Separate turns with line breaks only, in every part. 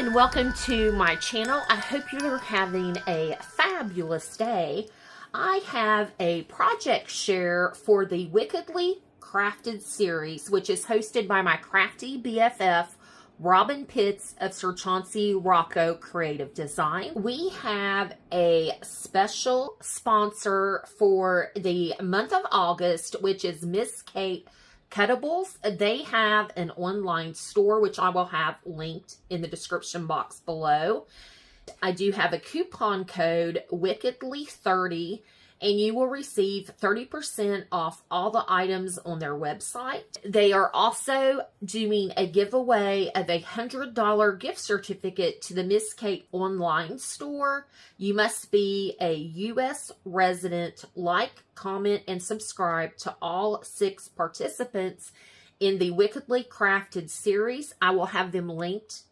and welcome to my channel. I hope you're having a fabulous day. I have a project share for the Wickedly Crafted series, which is hosted by my crafty BFF, Robyn Pitts of Sir Chauncey Rocco Creative Design. We have a special sponsor for the month of August, which is Miss Kate Cuttables. They have an online store, which I will have linked in the description box below. I do have a coupon code, Wickedly30, and you will receive 30% off all the items on their website. They are also doing a giveaway of a $100 gift certificate to the Miss Kate online store. You must be a U.S. resident, like, comment, and subscribe to all 6 participants in the Wickedly Crafted series. I will have them linked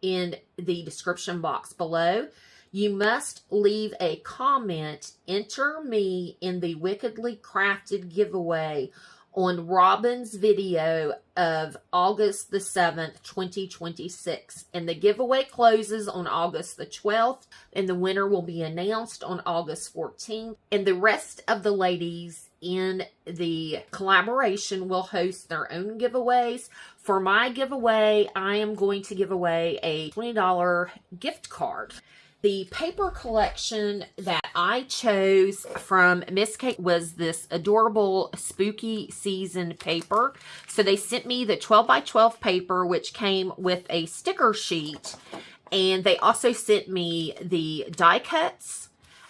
in the description box below. You must leave a comment, enter me in the Wickedly Crafted giveaway on Robyn's video of August the 7th, 2026. And the giveaway closes on August the 12th, and the winner will be announced on August 14th. And the rest of the ladies in the collaboration will host their own giveaways. For my giveaway, I am going to give away a $20 gift card. The paper collection that I chose from Miss Kate was this adorable spooky season paper. So they sent me the 12 by 12 paper, which came with a sticker sheet. And they also sent me the die cuts,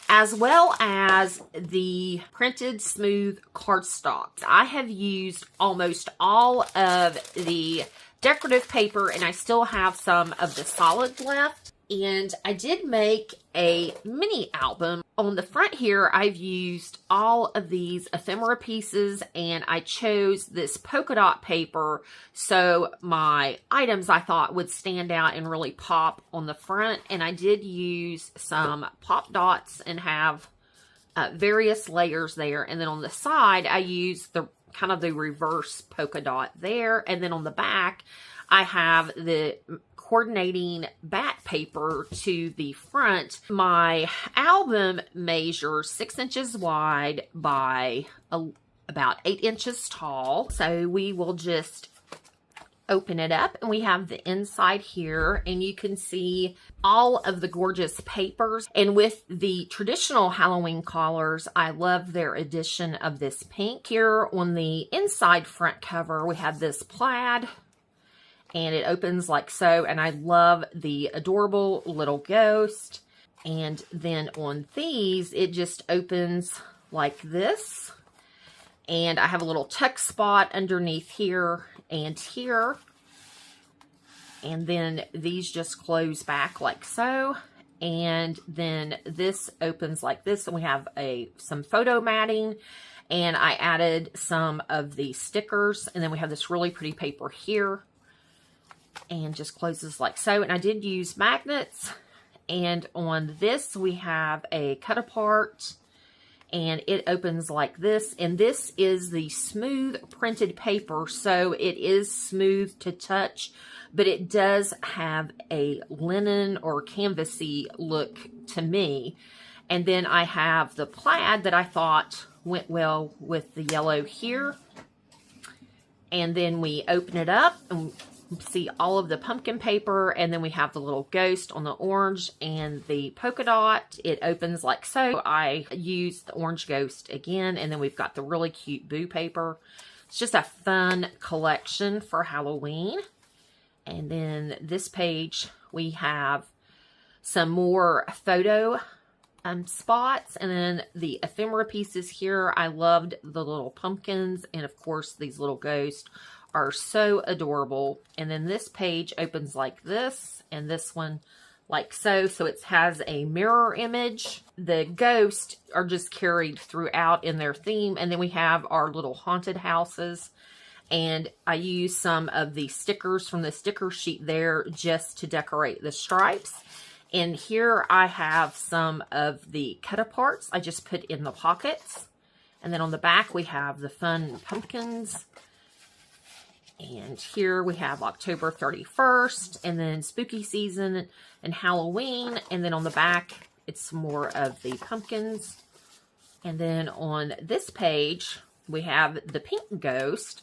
as well as the printed smooth cardstock. I have used almost all of the decorative paper, and I still have some of the solid left. And I did make a mini album. On the front here, I've used all of these ephemera pieces, and I chose this polka dot paper so my items, I thought, would stand out and really pop on the front. And I did use some pop dots and have various layers there. And then on the side, I used the kind of the reverse polka dot there. And then on the back, I have the coordinating back paper to the front. My album measures 6 inches wide by about 8 inches tall. So we will just open it up, and we have the inside here, and you can see all of the gorgeous papers. And with the traditional Halloween colors, I love their addition of this pink. Here on the inside front cover, we have this plaid, and it opens like so, and I love the adorable little ghost. And then on these, it just opens like this, and I have a little tuck spot underneath here and here, and then these just close back like so. And then this opens like this, and we have some photo matting, and I added some of the stickers, and then we have this really pretty paper here, and just closes like so. And I did use magnets. And on this, we have a cut apart, and it opens like this. And this is the smooth printed paper, so it is smooth to touch, but it does have a linen or canvasy look to me. And then I have the plaid that I thought went well with the yellow here. And then we open it up, and see all of the pumpkin paper, and then we have the little ghost on the orange and the polka dot. It opens like so. I used the orange ghost again, and then we've got the really cute boo paper. It's just a fun collection for Halloween. And then this page, we have some more photo spots, and then the ephemera pieces here. I loved the little pumpkins, and of course these little ghosts are so adorable. And then this page opens like this, and this one like so. So it has a mirror image. The ghosts are just carried throughout in their theme. And then we have our little haunted houses. And I use some of the stickers from the sticker sheet there just to decorate the stripes. And here I have some of the cut aparts I just put in the pockets. And then on the back we have the fun pumpkins. And here we have October 31st, and then spooky season and Halloween. And then on the back, it's more of the pumpkins. And then on this page, we have the pink ghost.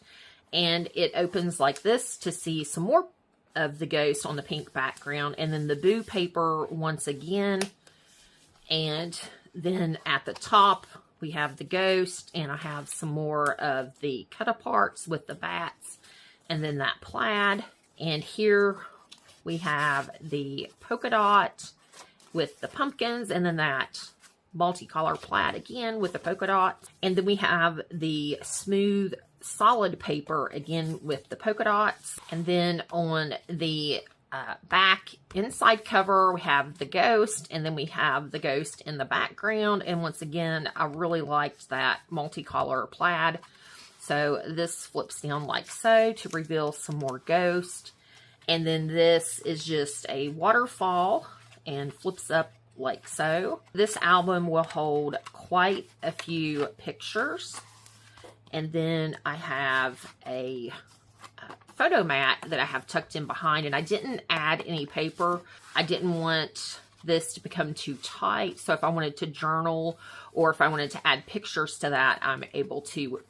And it opens like this to see some more of the ghost on the pink background. And then the boo paper once again. And then at the top, we have the ghost. And I have some more of the cut-aparts with the bats. And then that plaid. And here we have the polka dot with the pumpkins. And then that multicolor plaid again with the polka dot. And then we have the smooth solid paper again with the polka dots. And then on the back inside cover, we have the ghost. And then we have the ghost in the background. And once again, I really liked that multicolor plaid. So this flips down like so to reveal some more ghost. And then this is just a waterfall and flips up like so. This album will hold quite a few pictures. And then I have a photo mat that I have tucked in behind. And I didn't add any paper. I didn't want this to become too tight. So if I wanted to journal or if I wanted to add pictures to that, I'm able to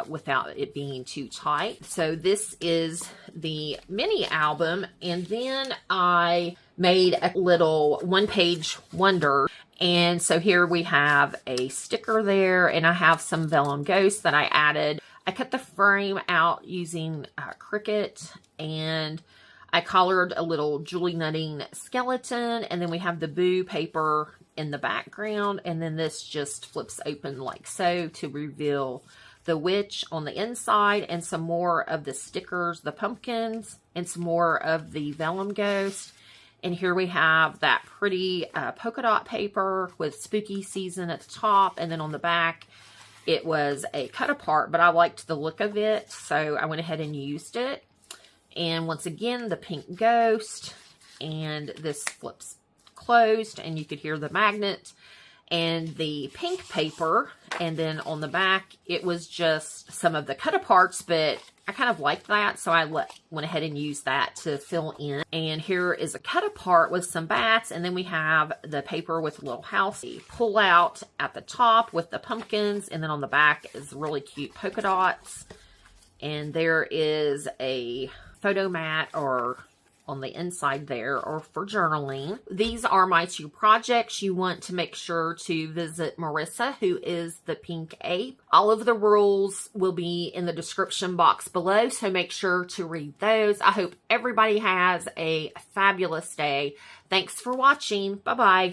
without it being too tight. So this is the mini album. And then I made a little one-page wonder. And so here we have a sticker there, and I have some vellum ghosts that I added. I cut the frame out using Cricut, and I colored a little Julie Nutting skeleton, and then we have the boo paper in the background, and then this just flips open like so to reveal the witch on the inside, and some more of the stickers, the pumpkins, and some more of the vellum ghost. And here we have that pretty polka dot paper with spooky season at the top, and then on the back, it was a cut apart, but I liked the look of it, so I went ahead and used it. And once again, the pink ghost, and this flips closed, and you could hear the magnet. And the pink paper, and then on the back, it was just some of the cut-aparts, but I kind of liked that, so I went ahead and used that to fill in. And here is a cut-apart with some bats, and then we have the paper with a little house. Pull out at the top with the pumpkins, and then on the back is really cute polka dots. And there is a photo mat or on the inside there, or for journaling. These are my two projects. You want to make sure to visit Marissa, who is the Pink Ape. All of the rules will be in the description box below, so make sure to read those. I hope everybody has a fabulous day. Thanks for watching. Bye-bye.